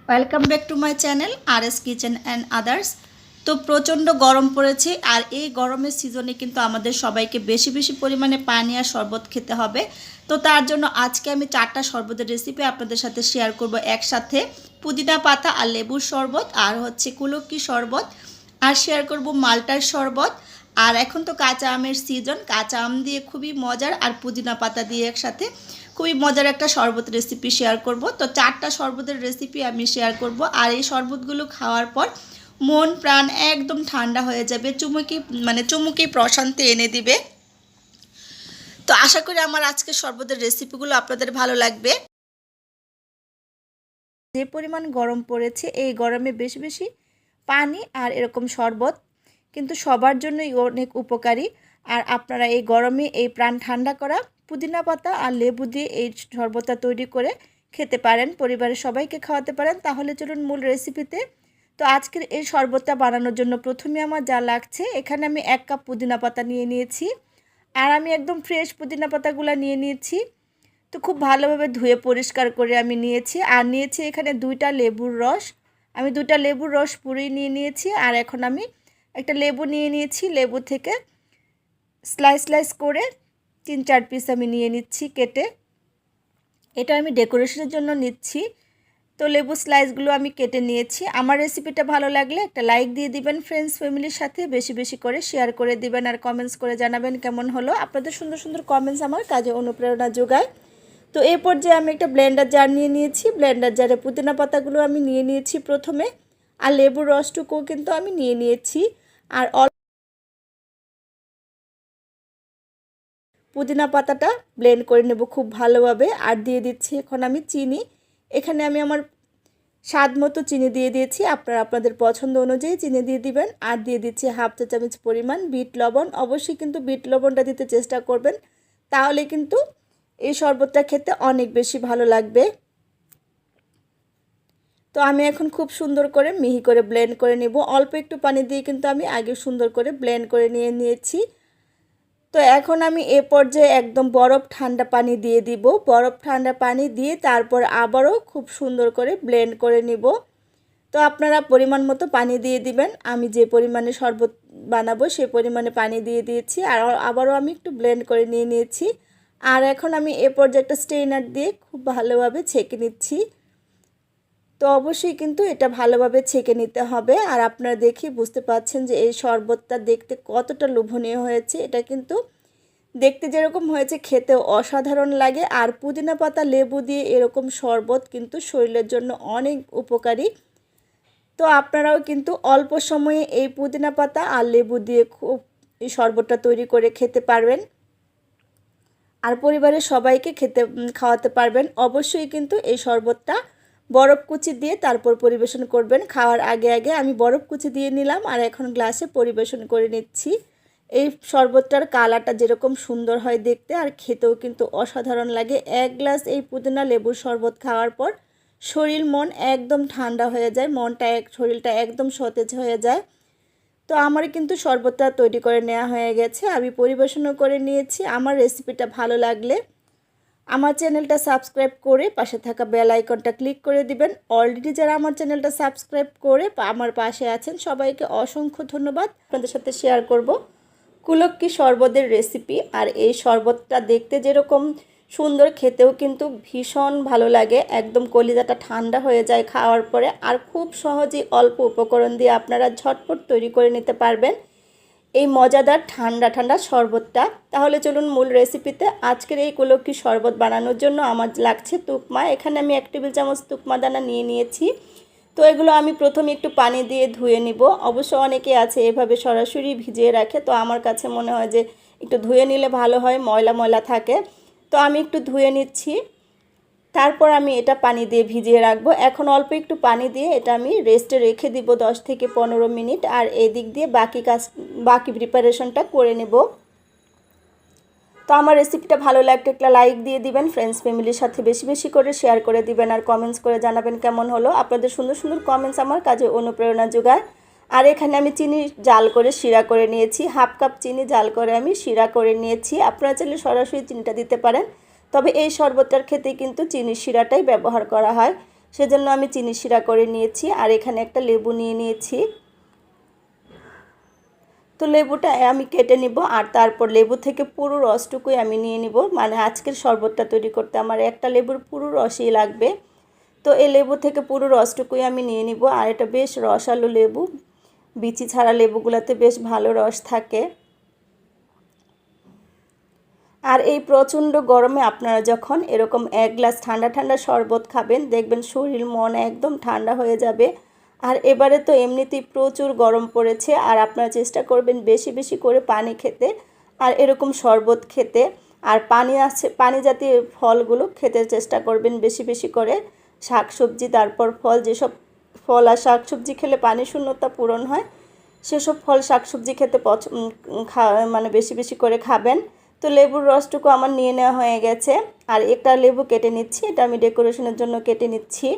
Welcome back to my channel RS kitchen and others. তো প্রচণ্ড গরম পড়েছে, আর এই গরমের সিজনে কিন্তু আমাদের সবাইকে বেশি বেশি পরিমাণে পানি আর শরবত খেতে হবে। তো তার জন্য আজকে আমি 4টা শরবতের রেসিপি আপনাদের সাথে শেয়ার করব একসাথে। পুদিনা পাতা আর লেবুর শরবত, আর হচ্ছে কুলকি শরবত, আর শেয়ার করব মাল্টার শরবত। আর এখন তো কাঁচা আমের সিজন, কাঁচা আম দিয়ে খুবই মজার আর পুদিনা পাতা দিয়ে একসাথে খুবই মজার একটা শরবত রেসিপি শেয়ার করব। তো 4টা শরবতের রেসিপি আমি শেয়ার করব, আর এই শরবতগুলো খাওয়ার পর মন প্রাণ একদম ঠান্ডা হয়ে যাবে, চুমুকি প্রশান্তি এনে দিবে। তো আশা করি আমার আজকের শরবতের রেসিপিগুলো আপনাদের ভালো লাগবে। যে পরিমাণ গরম পড়েছে, এই গরমে বেশি বেশি পানি আর এরকম শরবত কিন্তু সবার জন্যই অনেক উপকারী। আর আপনারা এই গরমে এই প্রাণ ঠান্ডা করা পুদিনা পাতা আর লেবু দিয়ে এই শরবতটা তৈরি করে খেতে পারেন, পরিবারের সবাইকে খাওয়াতে পারেন। তাহলে চলুন মূল রেসিপিতে। তো আজকের এই শরবতটা বানানোর জন্য প্রথমে আমার যা লাগছে, এখানে আমি 1 কাপ পুদিনা পাতা নিয়ে নিয়েছি, আর আমি একদম ফ্রেশ পুদিনা পাতাগুলো নিয়ে নিয়েছি। তো খুব ভালোভাবে ধুয়ে পরিষ্কার করে আমি নিয়েছি, আর নিয়েছি এখানে 2টা লেবুর রস। আমি 2টা লেবুর রস পুরোই নিয়ে নিয়েছি। আর এখন আমি একটা লেবু নিয়ে নিয়েছি, লেবু থেকে স্লাইস করে 3-4 পিস আমি নিয়ে নিচ্ছি কেটে। এটা আমি ডেকোরেশনের জন্য নিচ্ছি। তো লেবু স্লাইসগুলো আমি কেটে নিয়েছি। আমার রেসিপিটা ভালো লাগলে একটা লাইক দিয়ে দিবেন, ফ্রেন্ডস ফ্যামিলির সাথে বেশি বেশি করে শেয়ার করে দিবেন, আর কমেন্টস করে জানাবেন কেমন হলো। আপনাদের সুন্দর সুন্দর কমেন্টস আমার কাজে অনুপ্রেরণা যোগায়। তো এই পর্যায়ে আমি একটা ব্লেন্ডার জার নিয়ে নিয়েছি। ব্লেন্ডার জারে পুদিনা পাতাগুলো আমি নিয়ে নিয়েছি প্রথমে, আর লেবুর রসটুকুও কিন্তু আমি নিয়ে নিয়েছি। আর পুদিনা পাতাটা ব্লেন্ড করে নেব খুব ভালোভাবে। আর দিয়ে দিচ্ছি এখন আমি চিনি। এখানে আমি আমার স্বাদ মতো চিনি দিয়ে দিয়েছি, আপনারা আপনাদের পছন্দ অনুযায়ী চিনি দিয়ে দিবেন। আর দিয়ে দিচ্ছি 1/2 চা চামচ পরিমাণ বিট লবণ। অবশ্যই কিন্তু বিট লবণটা দিতে চেষ্টা করবেন, তাহলে কিন্তু এই শরবতটা খেতে অনেক বেশি ভালো লাগবে। তো আমি এখন খুব সুন্দর করে মিহি করে ব্লেন্ড করে নেব। অল্প একটু পানি দিয়ে কিন্তু আমি আগে সুন্দর করে ব্লেন্ড করে নিয়েছি। তো এখন আমি এ পর্যায়ে একদম বরফ ঠান্ডা পানি দিয়ে দিব। বরফ ঠান্ডা পানি দিয়ে তারপর আবারও খুব সুন্দর করে ব্লেন্ড করে নিব। তো আপনারা পরিমাণ মতো পানি দিয়ে দিবেন। আমি যে পরিমাণে শরবত বানাবো সেই পরিমাণে পানি দিয়ে দিয়েছি, আর আবারও আমি একটু ব্লেন্ড করে নিয়েছি। আর এখন আমি এ পর্যায়ে একটা স্ট্রেনার দিয়ে খুব ভালোভাবে ছেঁকে নিচ্ছি। তো অবশ্যই কিন্তু এটা ভালোভাবে ছেঁকে নিতে হবে। আর আপনারা দেখি বুঝতে পাচ্ছেন যে এই শরবতটা দেখতে কতটা লোভনীয় হয়েছে। এটা কিন্তু দেখতে যেরকম হয়েছে খেতেও অসাধারণ লাগে। আর পুদিনা পাতা লেবু দিয়ে এরকম শরবত কিন্তু শরীরের জন্য অনেক উপকারী। তো আপনারাও কিন্তু অল্প সময়ে এই পুদিনা পাতা আর লেবু দিয়ে খুব এই শরবতটা তৈরি করে খেতে পারবেন, আর পরিবারের সবাইকে খাওয়াতে পারবেন। অবশ্যই কিন্তু এই শরবতটা বরফ কুচি দিয়ে তারপর পরিবেশন করবেন। খাওয়ার আগে আগে আমি বরফ কুচি দিয়ে নিলাম, আর এখন গ্লাসে পরিবেশন করে নিচ্ছি। এই শরবতটার কালারটা যেরকম সুন্দর হয় দেখতে, আর খেতেও কিন্তু অসাধারণ লাগে। 1 গ্লাস এই পুদিনা লেবুর শরবত খাওয়ার পর শরীর মন একদম ঠান্ডা হয়ে যায়, শরীরটা একদম সতেজ হয়ে যায়। তো আমার কিন্তু শরবতটা তৈরি করে নেওয়া হয়ে গেছে, আমি পরিবেশনও করে নিয়েছি। আমার রেসিপিটা ভালো লাগলে আমার চ্যানেলটা সাবস্ক্রাইব করে পাশে থাকা বেল আইকনটা ক্লিক করে দিবেন। অলরেডি যারা আমার চ্যানেলটা সাবস্ক্রাইব করে আমার পাশে আছেন সবাইকে অসংখ্য ধন্যবাদ। আপনাদের সাথে শেয়ার করব কুলকি শরবতের রেসিপি। আর এই শরবতটা দেখতে যেরকম সুন্দর, খেতেও কিন্তু ভীষণ ভালো লাগে। একদম কলিজাটা ঠান্ডা হয়ে যায় খাওয়ার পরে। আর খুব সহজেই অল্প উপকরণ দিয়ে আপনারা ঝটপট তৈরি করে নিতে পারবেন এই মজাদার ঠান্ডা ঠান্ডা শরবতটা। তাহলে চলুন মূল রেসিপিতে। আজকের এই কুলকি শরবত বানানোর জন্য আমার লাগছে তুকমা। এখানে আমি 1 টেবিল চামচ তুকমা দানা নিয়ে নিয়েছি। তো এগুলো আমি প্রথমে একটু পানি দিয়ে ধুয়ে নিব। অবশ্য অনেকে আছে এভাবে সরাসরি ভিজিয়ে রাখে, তো আমার কাছে মনে হয় যে একটু ধুয়ে নিলে ভালো হয়, ময়লা ময়লা থাকে। তো আমি একটু ধুয়ে নিচ্ছি, তারপর আমি এটা পানি দিয়ে ভিজিয়ে রাখবো। এখন অল্প একটু পানি দিয়ে এটা আমি রেস্টে রেখে দিব 10 থেকে 15 মিনিট। আর এই দিক দিয়ে বাকি প্রিপারেশনটা করে নেব। তো আমার রেসিপিটা ভালো লাগলে একটা লাইক দিয়ে দিবেন, ফ্রেন্ডস ফ্যামিলির সাথে বেশি বেশি করে শেয়ার করে দিবেন, আর কমেন্টস করে জানাবেন কেমন হলো। আপনাদের সুন্দর সুন্দর কমেন্টস আমার কাজে অনুপ্রেরণা যোগায়। আর এখানে আমি চিনি জাল করে শিরা করে নিয়েছি, 1/2 কাপ চিনি জাল করে আমি শিরা করে নিয়েছি। আপনারা চাইলে সরাসরি চিনিটা দিতে পারেন, তবে এই শরবতটার খেতে কিন্তু চিনির শিরাটাই ব্যবহার করা হয়। সেজন্য আমি চিনি শিরা করে নিয়েছি। আর এখানে একটা লেবু নিয়ে নিয়েছি। তো লেবুটা আমি কেটে নিব আর তারপর লেবু থেকে পুরো রসটুকুই আমি নিয়ে নিব। মানে আজকের শরবতটা তৈরি করতে আমার একটা লেবুর পুরো রসই লাগবে। তো এই লেবু থেকে পুরো রসটুকুই আমি নিয়ে নিব। আর এটা বেশ রসালো লেবু, বিচি ছাড়া লেবুগুলোতে বেশ ভালো রস থাকে। আর এই প্রচণ্ড গরমে আপনারা যখন এরকম এক গ্লাস ঠান্ডা ঠান্ডা শরবত খাবেন, দেখবেন শরীর মন একদম ঠান্ডা হয়ে যাবে। আর এবারে তো এমনিতেই প্রচুর গরম পড়েছে, আর আপনারা চেষ্টা করবেন বেশি বেশি করে পানি খেতে আর এরকম শরবত খেতে। আর পানি জাতীয় ফলগুলো খেতে চেষ্টা করবেন বেশি বেশি করে। শাকসবজি, তারপর ফল, যেসব ফল আর শাকসবজি খেলে পানি শূন্যতা পূরণ হয় সেসব ফল শাকসবজি খেতে মানে বেশি বেশি করে খাবেন। তো লেবুর রসটুকু আমার নিয়ে নেওয়া হয়ে গেছে। আর একটা লেবু কেটে নিচ্ছি, এটা আমি ডেকোরেশনের জন্য কেটে নিচ্ছি।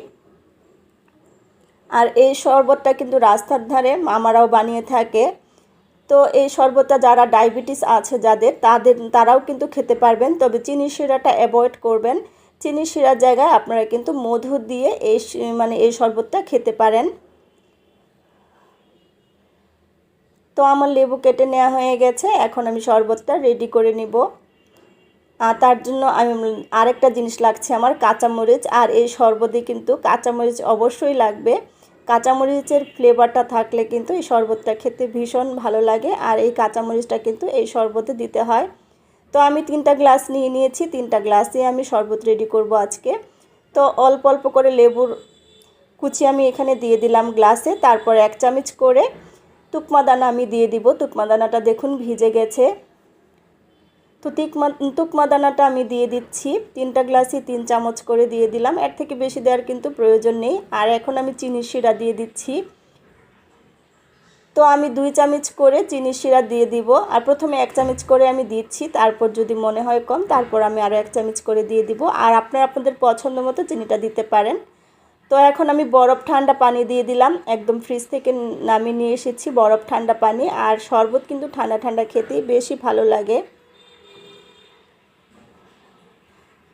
আর এই শরবতটা কিন্তু রাস্তার ধারে মামারাও বানিয়ে থাকে। তো এই শরবতটা যারা ডায়াবেটিস আছে তারাও কিন্তু খেতে পারবেন, তবে চিনি শিরাটা অ্যাভয়েড করবেন। চিনি শিরার জায়গায় আপনারা কিন্তু মধু দিয়ে এই শরবতটা খেতে পারেন। তো আমার লেবু কেটে নেওয়া হয়ে গেছে, এখন আমি শরবতটা রেডি করে নিব। আর তার জন্য আরেকটা জিনিস লাগছে আমার, কাঁচামরিচ। আর এই শরবতে কিন্তু কাঁচামরিচ অবশ্যই লাগবে। কাঁচামরিচের ফ্লেভারটা থাকলে কিন্তু এই শরবতটা খেতে ভীষণ ভালো লাগে। আর এই কাঁচামরিচটা কিন্তু এই শরবতে দিতে হয়। তো আমি 3টা গ্লাস নিয়ে নিয়েছি, 3টা গ্লাসে আমি শরবত রেডি করব আজকে। তো অল্প অল্প করে লেবুর কুচি আমি এখানে দিয়ে দিলাম গ্লাসে। তারপর 1 চামচ করে তুকমা দানা আমি দিয়ে দিব। তুকমা দানাটা দেখুন ভিজে গেছে। তো তুকমা দানাটা আমি দিয়ে দিচ্ছি। 3টা গ্লাসে 3 চামচ করে দিয়ে দিলাম, এর থেকে বেশি দেওয়ার কিন্তু প্রয়োজন নেই। আর এখন আমি চিনির শিরা দিয়ে দিচ্ছি। তো আমি 2 চামচ করে চিনির শিরা দিয়ে দিব। আর প্রথমে 1 চামচ করে আমি দিচ্ছি, তারপর যদি মনে হয় কম তারপর আমি আরও 1 চামচ করে দিয়ে দিব। আর আপনারা আপনাদের পছন্দ মতো চিনিটা দিতে পারেন। তো এখন আমি বরফ ঠান্ডা পানি দিয়ে দিলাম, একদম ফ্রিজ থেকে নামিয়ে নিয়ে এসেছি বরফ ঠান্ডা পানি। আর শরবত কিন্তু ঠান্ডা ঠান্ডা খেতেই বেশি ভালো লাগে।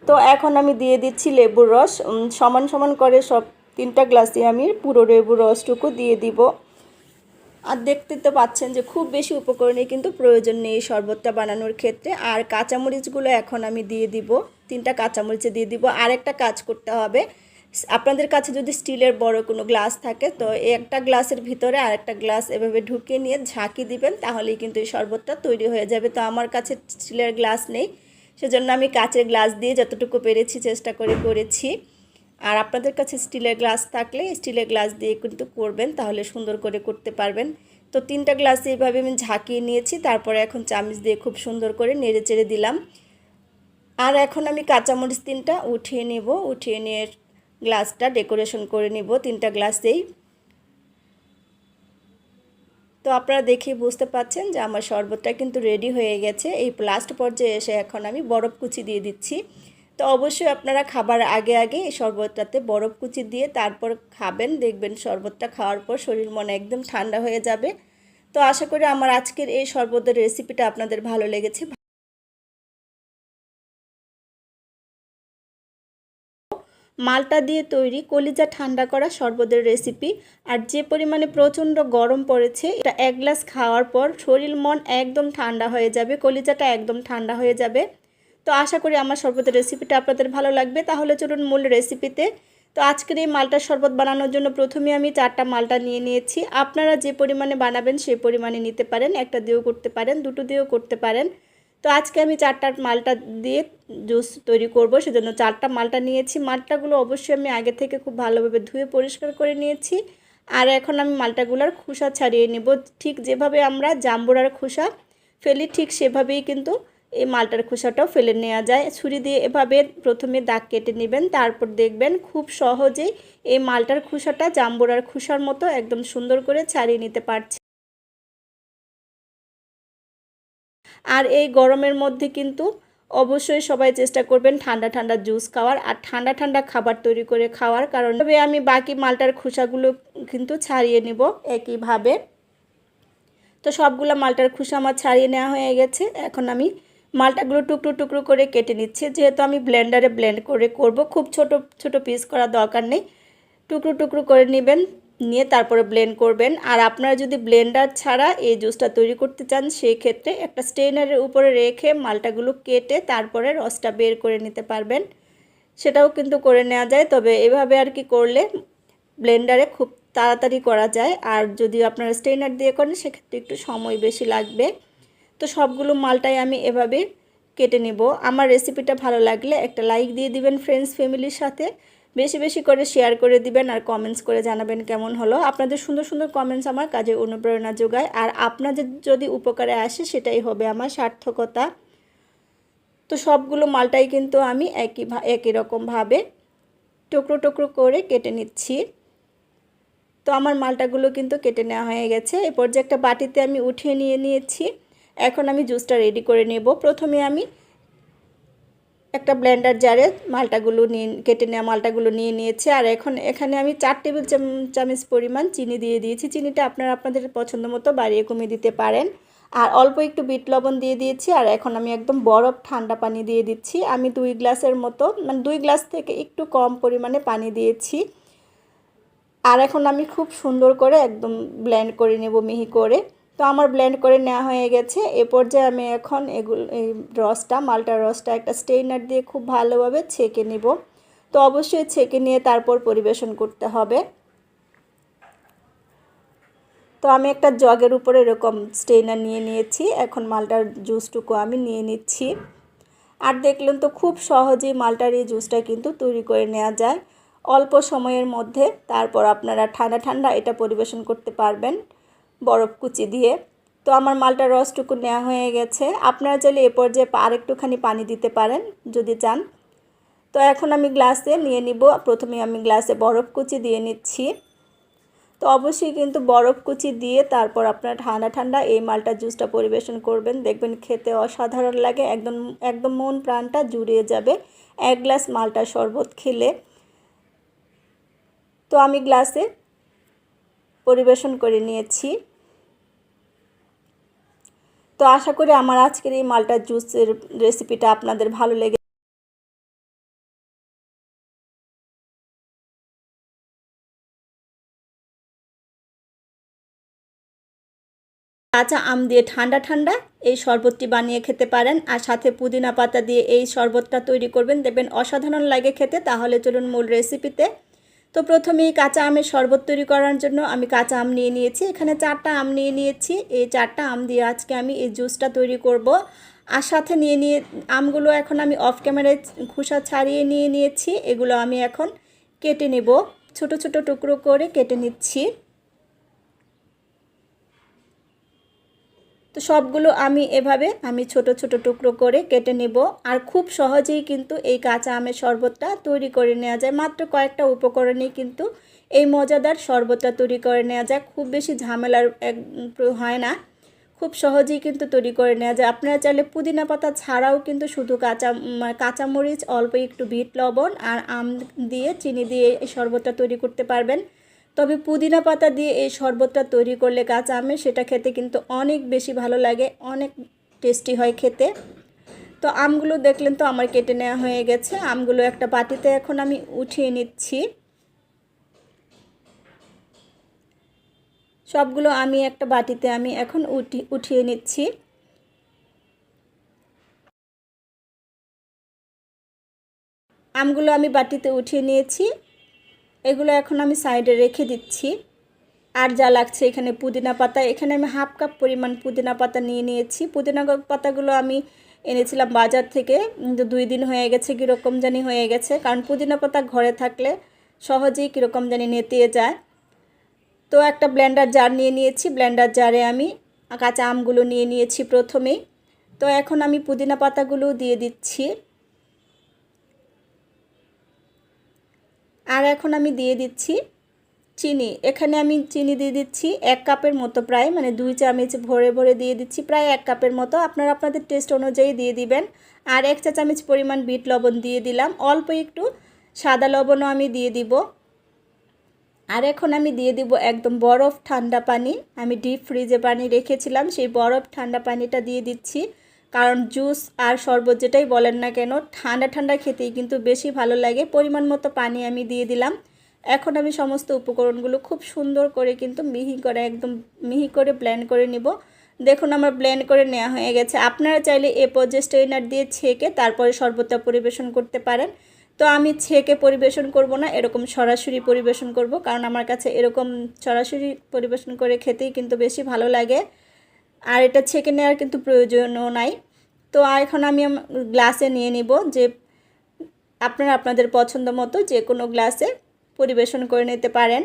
তো এখন আমি দিয়ে দিচ্ছি লেবুর রস, সমান সমান করে সব 3টা গ্লাসে আমি পুরো লেবুর রসটুকু দিয়ে দিব। আর দেখতে তো পাচ্ছেন যে খুব বেশি উপকরণের কিন্তু প্রয়োজন নেই এই শরবতটা বানানোর ক্ষেত্রে। আর কাঁচামরিচগুলো এখন আমি দিয়ে দিব, 3টা কাঁচামরিচে দিয়ে দিব। আর একটা কাজ করতে হবে, আপনাদের কাছে যদি স্টিলের বড় কোনো গ্লাস থাকে তো একটা গ্লাসের ভিতরে আরেকটা গ্লাস এভাবে ঢুকিয়ে নিয়ে ঝাঁকি দিবেন, তাহলেই কিন্তু এই শরবতটা তৈরি হয়ে যাবে। তো আমার কাছে স্টিলের গ্লাস নেই, সেজন্য আমি কাঁচের গ্লাস দিয়ে যতটুকু পেরেছি চেষ্টা করে করেছি। আর আপনাদের কাছে স্টিলের গ্লাস থাকলে স্টিলের গ্লাস দিয়ে কিন্তু করবেন, তাহলে সুন্দর করে করতে পারবেন। তো 3টা গ্লাসে এইভাবে আমি ঝাঁকিয়ে নিয়েছি, তারপরে এখন চামচ দিয়ে খুব সুন্দর করে নেড়ে চেড়ে দিলাম। আর এখন আমি কাঁচামরিচ 3টা উঠিয়ে নেব, উঠিয়ে নিয়ে গ্লাসটা ডেকোরেশন করে নিব 3টা গ্লাসেই। তো আপনারা দেখেই বুঝতে পাচ্ছেন যে আমার শরবতটা কিন্তু রেডি হয়ে গেছে। এই লাস্ট পর্যায়ে এসে এখন আমি বরফ কুচি দিয়ে দিচ্ছি। তো অবশ্যই আপনারা খাবার আগে আগে এই শরবতটাতে বরফ কুচি দিয়ে তারপর খাবেন, দেখবেন শরবতটা খাওয়ার পর শরীর মন একদম ঠান্ডা হয়ে যাবে। তো আশা করি আমার আজকের এই শরবতের রেসিপিটা আপনাদের ভালো লেগেছে। মালটা দিয়ে তৈরি কলিজা ঠান্ডা করা শরবতের রেসিপি। আর যে পরিমাণে প্রচণ্ড গরম পড়েছে, এটা 1 গ্লাস খাওয়ার পর শরীর মন একদম ঠান্ডা হয়ে যাবে, কলিজাটা একদম ঠান্ডা হয়ে যাবে। তো আশা করি আমার শরবতের রেসিপিটা আপনাদের ভালো লাগবে। তাহলে চলুন মূল রেসিপিতে। তো আজকের এই মালটার শরবত বানানোর জন্য প্রথমে আমি 4টা মালটা নিয়ে নিয়েছি। আপনারা যে পরিমাণে বানাবেন সেই পরিমাণে নিতে পারেন, একটা দিয়েও করতে পারেন, দুটো দিয়েও করতে পারেন। তো আজকে আমি 4টা মালটা দিয়ে জুস তৈরি করব, সেজন্য 4টা মালটা নিয়েছি। মালটাগুলো অবশ্যই আমি আগে থেকে খুব ভালোভাবে ধুয়ে পরিষ্কার করে নিয়েছি। আর এখন আমি মালটাগুলোর খোসা ছাড়িয়ে নেব। ঠিক যেভাবে আমরা জাম্বুরার খোসা ফেলি ঠিক সেভাবেই কিন্তু এই মালটার খোসাটাও ফেলে নেওয়া যায়। ছুরি দিয়ে এভাবে প্রথমে দাগ কেটে নেবেন, তারপর দেখবেন খুব সহজেই এই মালটার খোসাটা জাম্বুরার খোসার মতো একদম সুন্দর করে ছাড়িয়ে নিতে পারছি। আর এই গরমের মধ্যে কিন্তু অবশ্যই সবাই চেষ্টা করবেন ঠান্ডা ঠান্ডা জুস খাওয়ার আর ঠান্ডা ঠান্ডা খাবার তৈরি করে খাওয়ার। কারণ তবে আমি বাকি মালটার খোসাগুলো কিন্তু ছাড়িয়ে নেব একইভাবে। তো সবগুলো মালটার খোসা আমার ছাড়িয়ে নেওয়া হয়ে গেছে। এখন আমি মালটাগুলো টুকরো টুকরো করে কেটে নিচ্ছি। যেহেতু আমি ব্লেন্ডারে ব্লেন্ড করে করব, খুব ছোট ছোট পিস করা দরকার নেই। টুকরো টুকরো করে নেবেন, নিয়ে তারপরে ব্লেন্ড করবেন। আর আপনারা যদি ব্লেন্ডার ছাড়া এই জুসটা তৈরি করতে চান সেই ক্ষেত্রে একটা স্ট্রেনারের উপরে রেখে মালটাগুলো কেটে তারপরে রসটা বের করে নিতে পারবেন, সেটাও কিন্তু করে নেওয়া যায়। তবে এভাবে আর কি করলে ব্লেন্ডারে খুব তাড়াতাড়ি করা যায়, আর যদি আপনারা স্ট্রেনার দিয়ে করেন সেক্ষেত্রে একটু সময় বেশি লাগবে। তো সবগুলো মালটাই আমি এভাবে কেটে নেব। আমার রেসিপিটা ভালো লাগলে একটা লাইক দিয়ে দিবেন ফ্রেন্ডস ফ্যামিলির সাথে, বেশি বেশি করে শেয়ার করে দিবেন আর কমেন্টস করে জানাবেন কেমন হলো। আপনাদের সুন্দর সুন্দর কমেন্টস আমার কাজে অনুপ্রেরণা যোগায়, আর আপনাদের যদি উপকারে আসে সেটাই হবে আমার সার্থকতা। তো সবগুলো মালটাই কিন্তু আমি একই রকমভাবে টুকরো টুকরো করে কেটে নিচ্ছি। তো আমার মালটাগুলো কিন্তু কেটে নেওয়া হয়ে গেছে। এরপর যে একটা বাটিতে আমি উঠিয়ে নিয়েছি। এখন আমি জুসটা রেডি করে নেব। প্রথমে আমি একটা ব্লেন্ডার জারে কেটে নেওয়া মালটাগুলো নিয়ে নিয়েছি। আর এখন এখানে আমি 4 টেবিল চামচ পরিমাণ চিনি দিয়ে দিয়েছি। চিনিটা আপনারা আপনাদের পছন্দ মতো বাড়িয়ে কমিয়ে দিতে পারেন। আর অল্প একটু বিট লবণ দিয়ে দিয়েছি। আর এখন আমি একদম বরফ ঠান্ডা পানি দিয়ে দিচ্ছি। আমি 2 গ্লাসের মতো, মানে 2 গ্লাস থেকে একটু কম পরিমাণে পানি দিয়েছি। আর এখন আমি খুব সুন্দর করে একদম ব্লেন্ড করে নেব মিহি করে। তো আমার ব্লেন্ড করে নেওয়া হয়ে গেছে। এ পর্যায়ে আমি এখন এই মালটার রসটা একটা স্ট্রেনার দিয়ে খুব ভালোভাবে ছেঁকে নেব। তো অবশ্যই ছেঁকে নিয়ে তারপর পরিবেশন করতে হবে। তো আমি একটা জগের উপরে এরকম স্ট্রেনার নিয়ে নিয়েছি। এখন মালটার জুসটুকু আমি নিয়ে নিচ্ছি। আর দেখলেন তো খুব সহজেই মালটার এই জুসটা কিন্তু তৈরি করে নেওয়া যায় অল্প সময়ের মধ্যে। তারপর আপনারা ঠান্ডা ঠান্ডা এটা পরিবেশন করতে পারবেন বরফ কুচি দিয়ে। তো আমার মালটার রসটুকু নেওয়া হয়ে গেছে। আপনারা চাইলে এ পর্যায়ে আরেকটুখানি পানি দিতে পারেন যদি চান। তো এখন আমি গ্লাসে নিয়ে নিব। প্রথমে আমি গ্লাসে বরফ কুচি দিয়ে নিচ্ছি। তো অবশ্যই কিন্তু বরফ কুচি দিয়ে তারপর আপনারা ঠান্ডা ঠান্ডা এই মালটা জুসটা পরিবেশন করবেন, দেখবেন খেতে অসাধারণ লাগে, একদম মন প্রাণটা জুড়িয়ে যাবে 1 গ্লাস মালটা শরবত খেলে। তো আমি গ্লাসে পরিবেশন করে নিয়েছি। তো আশা করি আমার আজকের এই মালটা জুসের রেসিপিটা আপনাদের ভালো লেগে কাঁচা আম দিয়ে ঠান্ডা ঠান্ডা এই শরবতটি বানিয়ে খেতে পারেন। আর সাথে পুদিনা পাতা দিয়ে এই শরবতটা তৈরি করবেন, দেখবেন অসাধারণ লাগে খেতে। তাহলে চলুন মূল রেসিপিতে। তো প্রথমেই কাঁচা আমের শরবত তৈরি করার জন্য আমি কাঁচা আম নিয়ে নিয়েছি। এখানে 4টা আম নিয়ে নিয়েছি। এই 4টা আম দিয়ে আজকে আমি এই জুসটা তৈরি করব। আর সাথে নিয়ে আমগুলো এখন আমি অফ ক্যামেরায় খোসা ছাড়িয়ে নিয়েছি। এগুলো আমি এখন কেটে নেব, ছোট ছোট টুকরো করে কেটে নিচ্ছি। তো সবগুলো আমি ছোট ছোট টুকরো করে কেটে নেব। আর খুব সহজেই কিন্তু এই কাঁচা আমের শরবতটা তৈরি করে নেওয়া যায়। মাত্র কয়েকটা উপকরণেই কিন্তু এই মজাদার শরবতটা তৈরি করে নেওয়া যায়। খুব বেশি ঝামেলার হয় না, খুব সহজেই কিন্তু তৈরি করে নেওয়া যায়। আপনারা চাইলে পুদিনা পাতা ছাড়াও কিন্তু শুধু কাঁচামরিচ, অল্প একটু বিট লবণ আর আম দিয়ে চিনি দিয়ে এই শরবতটা তৈরি করতে পারবেন। তবে পুদিনা পাতা দিয়ে এই শরবতটা তৈরি করলে কাঁচা আমের, সেটা খেতে কিন্তু অনেক বেশি ভালো লাগে, অনেক টেস্টি হয় খেতে। তো আমগুলো দেখলেন তো আমার কেটে নেওয়া হয়ে গেছে। আমগুলো একটা বাটিতে এখন আমি উঠিয়ে নিচ্ছি। সবগুলো আমি একটা বাটিতে আমি এখন উঠিয়ে নিচ্ছি। আমগুলো আমি বাটিতে উঠিয়ে নিয়েছি। এগুলো এখন আমি সাইডে রেখে দিচ্ছি। আর যা লাগছে এখানে পুদিনা পাতা, এখানে আমি হাফ কাপ পরিমাণ পুদিনা পাতা নিয়ে নিয়েছি। পুদিনা পাতাগুলো আমি এনেছিলাম বাজার থেকে, 2 দিন হয়ে গেছে, কীরকম জানি হয়ে গেছে। কারণ পুদিনা পাতা ঘরে থাকলে সহজেই কীরকম জানি নেতিয়ে যায়। তো একটা ব্লেন্ডার জার নিয়ে নিয়েছি। ব্লেন্ডার জারে আমি কাঁচা আমগুলো নিয়ে নিয়েছি প্রথমেই। তো এখন আমি পুদিনা পাতাগুলো দিয়ে দিচ্ছি। আর এখন আমি দিয়ে দিচ্ছি চিনি। এখানে আমি চিনি দিয়ে দিচ্ছি 1 কাপের মতো, প্রায়, মানে 2 চামচ ভরে ভরে দিয়ে দিচ্ছি, প্রায় 1 কাপের মতো। আপনারা আপনাদের টেস্ট অনুযায়ী দিয়ে দিবেন। আর 1 চা চামচ পরিমাণ বিট লবণ দিয়ে দিলাম। অল্প একটু সাদা লবণও আমি দিয়ে দিব। আর এখন আমি দিয়ে দিব একদম বরফ ঠান্ডা পানি। আমি ডিপ ফ্রিজে পানি রেখেছিলাম, সেই বরফ ঠান্ডা পানিটা দিয়ে দিচ্ছি। কারণ জুস আর শরবত যেটাই বলেন না কেন, ঠান্ডা ঠান্ডা খেতেই কিন্তু বেশি ভালো লাগে। পরিমাণ মতো পানি আমি দিয়ে দিলাম। এখন আমি সমস্ত উপকরণগুলো খুব সুন্দর করে কিন্তু একদম মিহি করে ব্লেন্ড করে নিব। দেখুন আমার ব্লেন্ড করে নেওয়া হয়ে গেছে। আপনারা চাইলে এ পর্যায়ে স্ট্রেইনার দিয়ে ছেঁকে তারপরে শরবতটা পরিবেশন করতে পারেন। তো আমি ছেঁকে পরিবেশন করব না, এরকম সরাসরি পরিবেশন করব, কারণ আমার কাছে এরকম সরাসরি পরিবেশন করে খেতেই কিন্তু বেশি ভালো লাগে। আর এটা ছেঁকে নেওয়ার কিন্তু প্রয়োজনও নাই। তো এখন আমি গ্লাসে নিয়ে নিব, যে আপনারা আপনাদের পছন্দ মতো যে কোনো গ্লাসে পরিবেশন করে নিতে পারেন।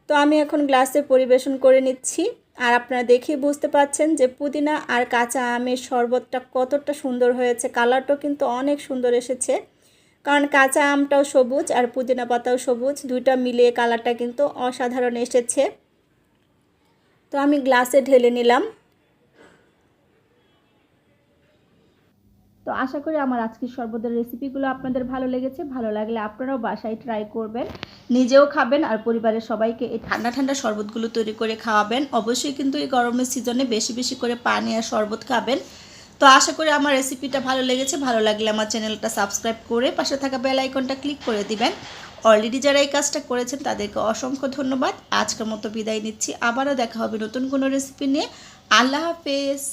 তো আমি এখন গ্লাসে পরিবেশন করে নিচ্ছি। আর আপনারা দেখেই বুঝতে পাচ্ছেন যে পুদিনা আর কাঁচা আমের শরবতটা কতটা সুন্দর হয়েছে। কালারটাও কিন্তু অনেক সুন্দর এসেছে, কারণ কাঁচা আমটাও সবুজ আর পুদিনা পাতাও সবুজ, দুইটা মিলিয়ে কালারটা কিন্তু অসাধারণ এসেছে। তো আমি গ্লাসে ঢেলে নিলাম। তো আশা করি আমার আজকের শরবতের রেসিপিগুলো আপনাদের ভালো লেগেছে। ভালো লাগলে আপনারাও বাসায় ট্রাই করবেন, নিজেও খাবেন আর পরিবারের সবাইকে এই ঠান্ডা ঠান্ডা শরবতগুলো তৈরি করে খাওয়াবেন। অবশ্যই কিন্তু এই গরমের সিজনে বেশি বেশি করে পানি আর শরবত খাবেন। তো আশা করি আমার রেসিপিটা ভালো লেগেছে। ভালো লাগলে আমার চ্যানেলটা সাবস্ক্রাইব করে পাশে থাকা বেল আইকনটা ক্লিক করে দিবেন। অলরেডি যারা এই কাজটা করেছেন তাদেরকে অসংখ্য ধন্যবাদ। আজকের মতো বিদায় নিচ্ছি, আবারও দেখা হবে নতুন কোনো রেসিপি নিয়ে। আল্লাহ হাফেজ।